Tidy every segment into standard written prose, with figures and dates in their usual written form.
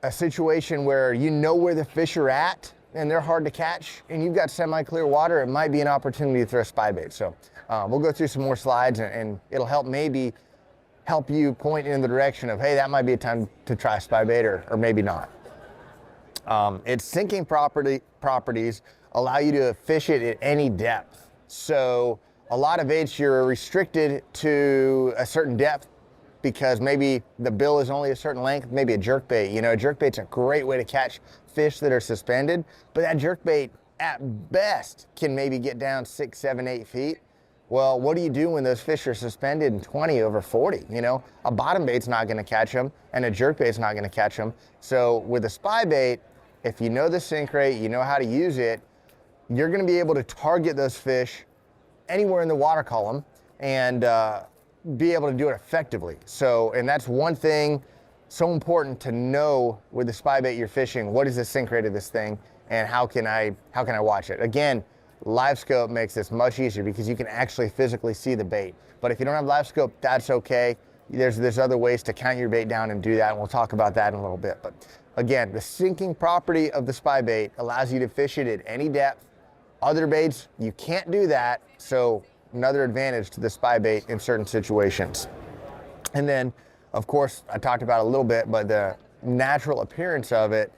a situation where you know where the fish are at and they're hard to catch and you've got semi-clear water, it might be an opportunity to throw a spybait. So we'll go through some more slides and it'll help you point in the direction of, hey, that might be a time to try a spybait or maybe not. Its sinking properties allow you to fish it at any depth. So a lot of baits, you're restricted to a certain depth because maybe the bill is only a certain length, maybe a jerkbait. You know, a jerkbait's a great way to catch fish that are suspended, but that jerkbait at best can maybe get down 6, 7, 8 feet. Well, what do you do when those fish are suspended in 20 over 40? You know, a bottom bait's not gonna catch them and a jerkbait's not gonna catch them. So with a spybait, if you know the sink rate, you know how to use it, you're gonna be able to target those fish anywhere in the water column and be able to do it effectively. So, and that's one thing so important to know with the spybait you're fishing. What is the sink rate of this thing and how can I watch it? Again, live scope makes this much easier because you can actually physically see the bait. But if you don't have live scope, that's okay. There's other ways to count your bait down and do that, and we'll talk about that in a little bit. But again, the sinking property of the spybait allows you to fish it at any depth. Other baits, you can't do that, so another advantage to the spybait in certain situations. And then, of course, I talked about it a little bit, but the natural appearance of it,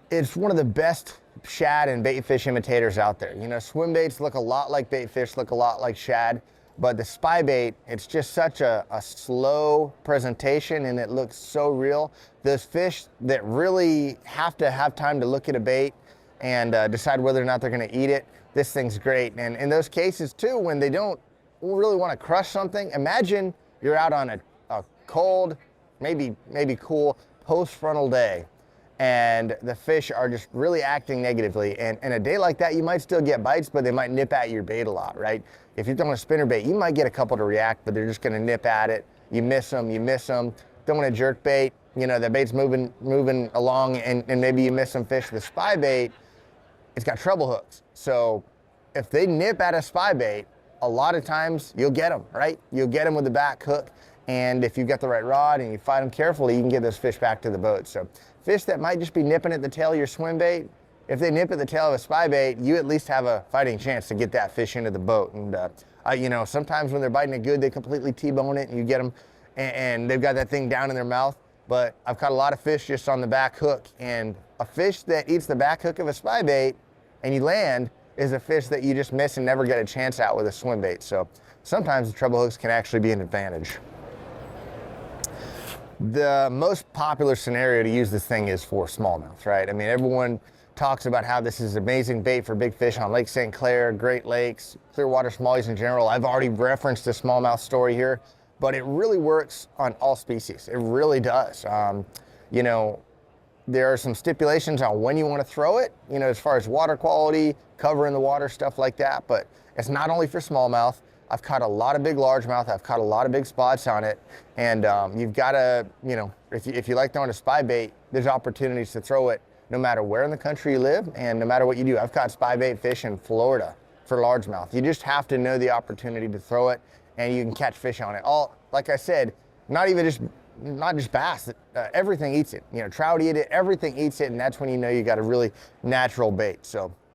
it's one of the best shad and bait fish imitators out there. You know, swim baits look a lot like bait fish, look a lot like shad, but the spybait, it's just such a slow presentation and it looks so real. Those fish that really have to have time to look at a bait and decide whether or not they're gonna eat it, this thing's great. And in those cases too, when they don't really wanna crush something, imagine you're out on a cold, maybe cool post-frontal day, and the fish are just really acting negatively. And in a day like that, you might still get bites, but they might nip at your bait a lot, right? If you're throwing a spinner bait, you might get a couple to react, but they're just gonna nip at it. You miss them. Throwing a jerk bait, you know, the bait's moving along and maybe you miss some fish. The spy bait, it's got treble hooks. So if they nip at a spy bait, a lot of times you'll get them, right? You'll get them with the back hook. And if you've got the right rod and you fight them carefully, you can get those fish back to the boat. So fish that might just be nipping at the tail of your swim bait, if they nip at the tail of a spy bait, you at least have a fighting chance to get that fish into the boat. And you know, sometimes when they're biting it good, they completely T-bone it and you get them and they've got that thing down in their mouth. But I've caught a lot of fish just on the back hook, and a fish that eats the back hook of a spy bait and you land is a fish that you just miss and never get a chance out with a swim bait. So sometimes the treble hooks can actually be an advantage. The most popular scenario to use this thing is for smallmouth, right? I mean, everyone talks about how this is amazing bait for big fish on Lake St. Clair, Great Lakes, Clearwater smallies in general. I've already referenced the smallmouth story here, but it really works on all species. It really does. You know, there are some stipulations on when you want to throw it, you know, as far as water quality, cover in the water, stuff like that, but it's not only for smallmouth. I've caught a lot of big largemouth. I've caught a lot of big spots on it. And you've got to, you know, if you like throwing a spy bait, there's opportunities to throw it no matter where in the country you live and no matter what you do. I've caught spy bait fish in Florida for largemouth. You just have to know the opportunity to throw it and you can catch fish on it. All, like I said, not just bass, everything eats it. You know, trout eat it, everything eats it, and that's when you know you got a really natural bait. So